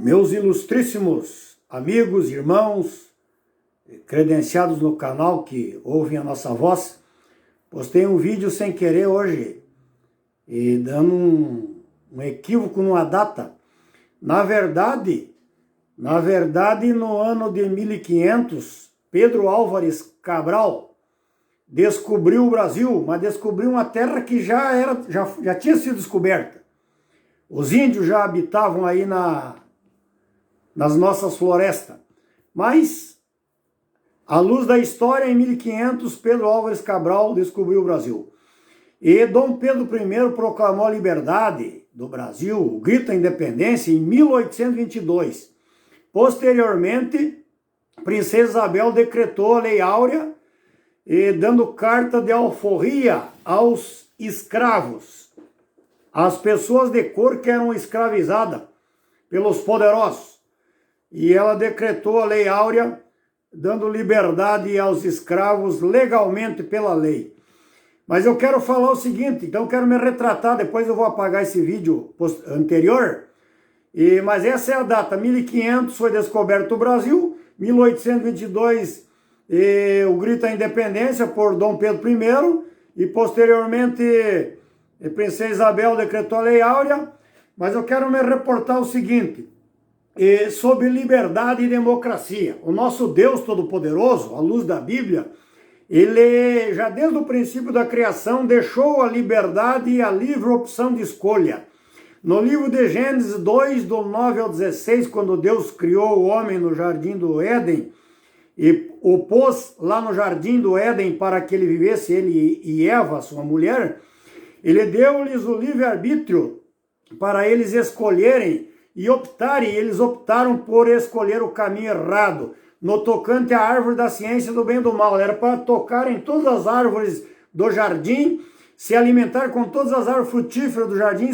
Meus ilustríssimos amigos, irmãos, credenciados no canal que ouvem a nossa voz, postei um vídeo sem querer hoje, e dando um equívoco numa data. Na verdade, no ano de 1500, Pedro Álvares Cabral descobriu o Brasil, mas descobriu uma terra que já tinha sido descoberta. Os índios já habitavam aí nas nossas florestas. Mas, à luz da história, em 1500, Pedro Álvares Cabral descobriu o Brasil. E Dom Pedro I proclamou a liberdade do Brasil, o grito da independência, em 1822. Posteriormente, Princesa Isabel decretou a Lei Áurea, dando carta de alforria aos escravos, às pessoas de cor que eram escravizadas pelos poderosos. E ela decretou a Lei Áurea, dando liberdade aos escravos legalmente pela lei. Mas eu quero falar o seguinte, então eu quero me retratar, depois eu vou apagar esse vídeo anterior, mas essa é a data, 1500 foi descoberto o Brasil, 1822 o grito da independência por Dom Pedro I, e posteriormente Princesa Isabel decretou a Lei Áurea, mas eu quero me reportar o seguinte, sobre liberdade e democracia. O nosso Deus Todo-Poderoso, à luz da Bíblia, ele já desde o princípio da criação deixou a liberdade e a livre opção de escolha. No livro de Gênesis 2, do 9 ao 16, quando Deus criou o homem no jardim do Éden, e o pôs lá no jardim do Éden para que ele vivesse, ele e Eva, sua mulher, ele deu-lhes o livre-arbítrio para eles escolherem e optarem. Eles optaram por escolher o caminho errado, no tocante à árvore da ciência do bem e do mal. Era para tocar em todas as árvores do jardim, se alimentar com todas as árvores frutíferas do jardim,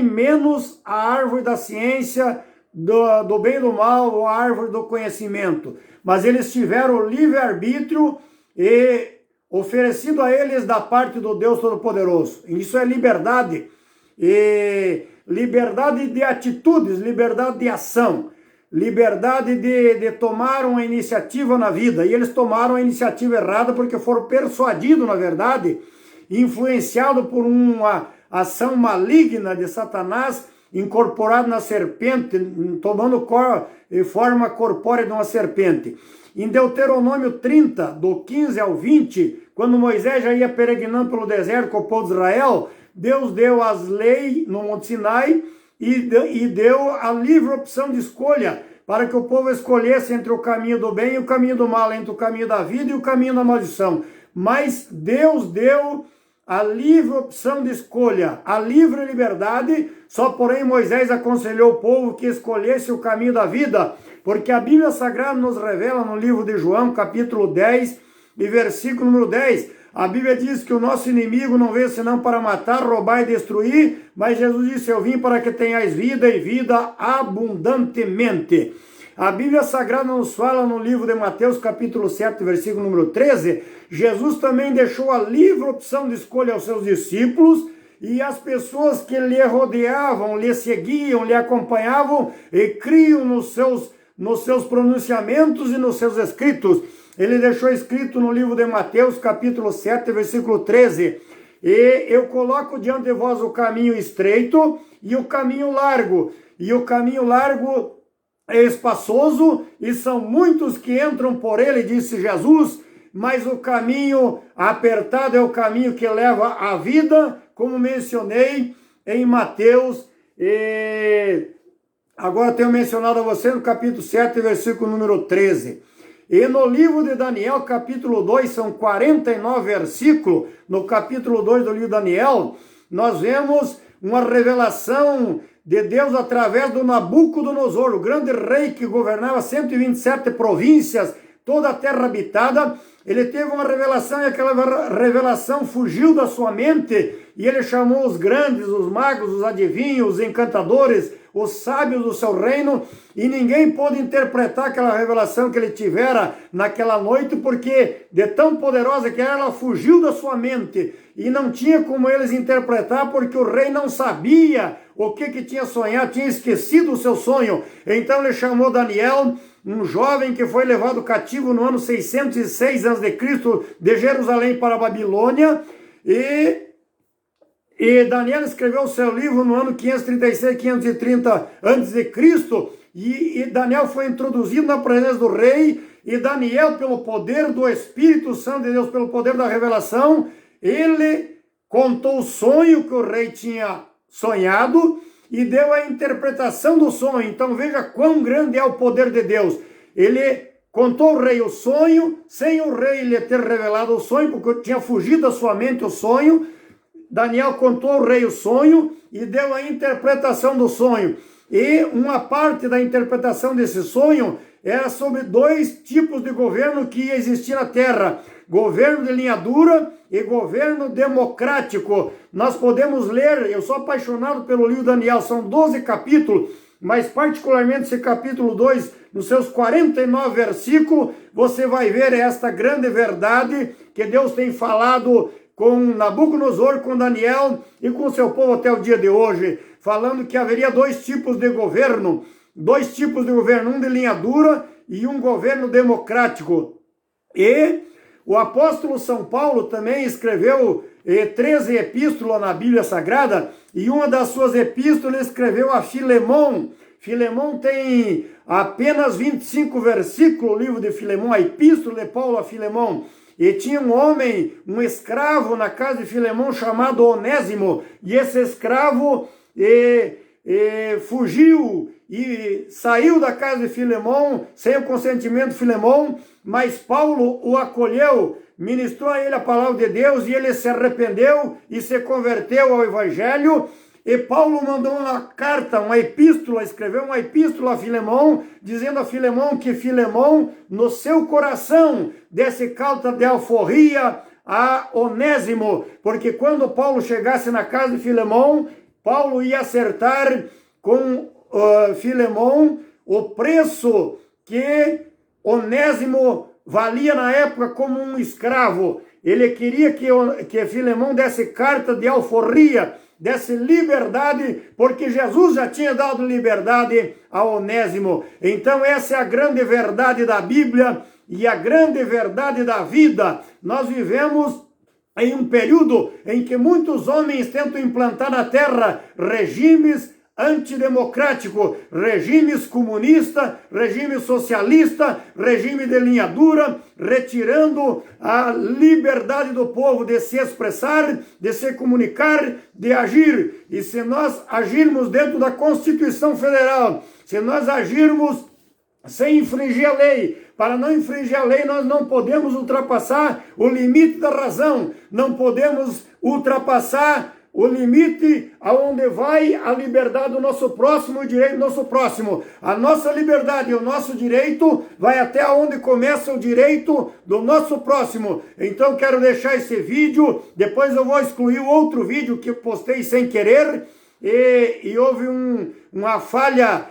menos a árvore da ciência do bem e do mal, ou a árvore do conhecimento. Mas eles tiveram o livre-arbítrio e oferecido a eles da parte do Deus Todo-Poderoso. Isso é liberdade. E liberdade de atitudes, liberdade de ação, liberdade de tomar uma iniciativa na vida. E eles tomaram a iniciativa errada porque foram persuadidos, na verdade, influenciados por uma ação maligna de Satanás, incorporado na serpente, tomando forma corpórea de uma serpente. Em Deuteronômio 30, do 15 ao 20, quando Moisés já ia peregrinando pelo deserto com o povo de Israel, Deus deu as leis no Monte Sinai e deu a livre opção de escolha para que o povo escolhesse entre o caminho do bem e o caminho do mal, entre o caminho da vida e o caminho da maldição. Mas Deus deu a livre opção de escolha, a livre liberdade, só porém Moisés aconselhou o povo que escolhesse o caminho da vida, porque a Bíblia Sagrada nos revela no livro de João, capítulo 10 e versículo número 10, a Bíblia diz que o nosso inimigo não veio senão para matar, roubar e destruir, mas Jesus disse, eu vim para que tenhais vida e vida abundantemente. A Bíblia Sagrada nos fala no livro de Mateus, capítulo 7, versículo número 13, Jesus também deixou a livre opção de escolha aos seus discípulos e às pessoas que lhe rodeavam, lhe seguiam, lhe acompanhavam e criam nos seus pronunciamentos e nos seus escritos. Ele deixou escrito no livro de Mateus, capítulo 7, versículo 13, e eu coloco diante de vós o caminho estreito e o caminho largo, e o caminho largo é espaçoso, e são muitos que entram por ele, disse Jesus, mas o caminho apertado é o caminho que leva à vida, como mencionei em Mateus, agora tenho mencionado a você no capítulo 7, versículo número 13. E no livro de Daniel, capítulo 2, são 49 versículos, no capítulo 2 do livro de Daniel, nós vemos uma revelação de Deus através do Nabucodonosor, o grande rei que governava 127 províncias, toda a terra habitada. Ele teve uma revelação e aquela revelação fugiu da sua mente e ele chamou os grandes, os magos, os adivinhos, os encantadores, os sábios do seu reino, e ninguém pôde interpretar aquela revelação que ele tivera naquela noite, porque de tão poderosa que era, ela fugiu da sua mente, e não tinha como eles interpretar, porque o rei não sabia o que tinha sonhado, tinha esquecido o seu sonho. Então ele chamou Daniel, um jovem que foi levado cativo no ano 606 a.C. de Jerusalém para a Babilônia, e Daniel escreveu o seu livro no ano 536, 530 a.C., e Daniel foi introduzido na presença do rei, e Daniel, pelo poder do Espírito Santo de Deus, pelo poder da revelação, ele contou o sonho que o rei tinha sonhado e deu a interpretação do sonho. Então veja quão grande é o poder de Deus. Ele contou ao rei o sonho, sem o rei lhe ter revelado o sonho, porque tinha fugido da sua mente o sonho. Daniel contou ao rei o sonho e deu a interpretação do sonho. E uma parte da interpretação desse sonho era sobre dois tipos de governo que ia existir na terra: governo de linha dura e governo democrático. Nós podemos ler, eu sou apaixonado pelo livro de Daniel, são 12 capítulos, mas particularmente esse capítulo 2, nos seus 49 versículos, você vai ver esta grande verdade que Deus tem falado com Nabucodonosor, com Daniel e com seu povo até o dia de hoje, falando que haveria dois tipos de governo, um de linha dura e um governo democrático. E o apóstolo São Paulo também escreveu 13 epístolas na Bíblia Sagrada, e uma das suas epístolas ele escreveu a Filemão. Filemão tem apenas 25 versículos, o livro de Filemão, a epístola de Paulo a Filemão. E tinha um homem, um escravo na casa de Filemão chamado Onésimo, e esse escravo fugiu e saiu da casa de Filemão sem o consentimento de Filemão, mas Paulo o acolheu, ministrou a ele a palavra de Deus, e ele se arrependeu e se converteu ao Evangelho. E Paulo mandou uma carta, uma epístola, escreveu uma epístola a Filemão, dizendo a Filemão que Filemão, no seu coração, desse carta de alforria a Onésimo, porque quando Paulo chegasse na casa de Filemão, Paulo ia acertar com Filemão o preço que Onésimo valia na época como um escravo. Ele queria que Filemão desse carta de alforria, desse liberdade, porque Jesus já tinha dado liberdade a Onésimo. Então essa é a grande verdade da Bíblia e a grande verdade da vida. Nós vivemos em um período em que muitos homens tentam implantar na terra regimes antidemocráticos, regimes comunistas, regime socialista, regime de linha dura, retirando a liberdade do povo de se expressar, de se comunicar, de agir. E se nós agirmos dentro da Constituição Federal, se nós agirmos sem infringir a lei, para não infringir a lei, nós não podemos ultrapassar o limite da razão, não podemos ultrapassar o limite aonde vai a liberdade do nosso próximo e o direito do nosso próximo. A nossa liberdade e o nosso direito vai até onde começa o direito do nosso próximo. Então quero deixar esse vídeo, depois eu vou excluir o outro vídeo que eu postei sem querer, e houve uma falha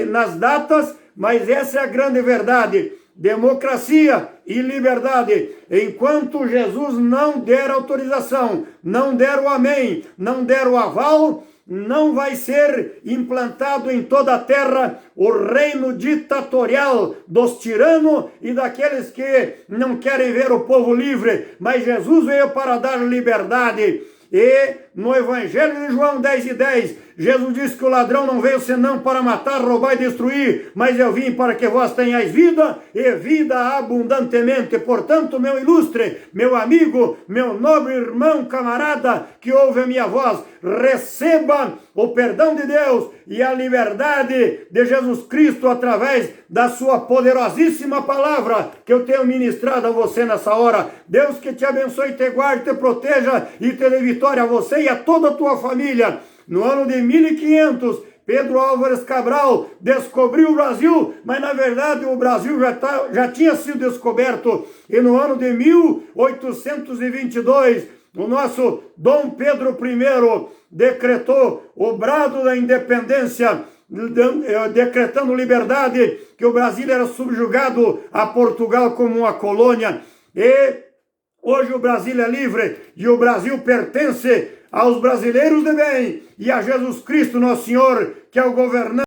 nas datas, mas essa é a grande verdade. Democracia e liberdade. Enquanto Jesus não der autorização, não der o amém, não der o aval, não vai ser implantado em toda a terra o reino ditatorial dos tiranos e daqueles que não querem ver o povo livre. Mas Jesus veio para dar liberdade. E no Evangelho de João 10:10, Jesus disse que o ladrão não veio senão para matar, roubar e destruir, mas eu vim para que vós tenhais vida e vida abundantemente. Portanto, meu ilustre, meu amigo, meu nobre irmão, camarada, que ouve a minha voz, receba o perdão de Deus e a liberdade de Jesus Cristo através da sua poderosíssima palavra que eu tenho ministrado a você nessa hora. Deus que te abençoe, te guarde, te proteja e te dê vitória a você e a toda a tua família. No ano de 1500, Pedro Álvares Cabral descobriu o Brasil, mas na verdade o Brasil já tinha sido descoberto. E no ano de 1822, o nosso Dom Pedro I decretou o brado da independência, decretando liberdade, que o Brasil era subjugado a Portugal como uma colônia. E hoje o Brasil é livre e o Brasil pertence aos brasileiros de bem e a Jesus Cristo, nosso Senhor, que é o governante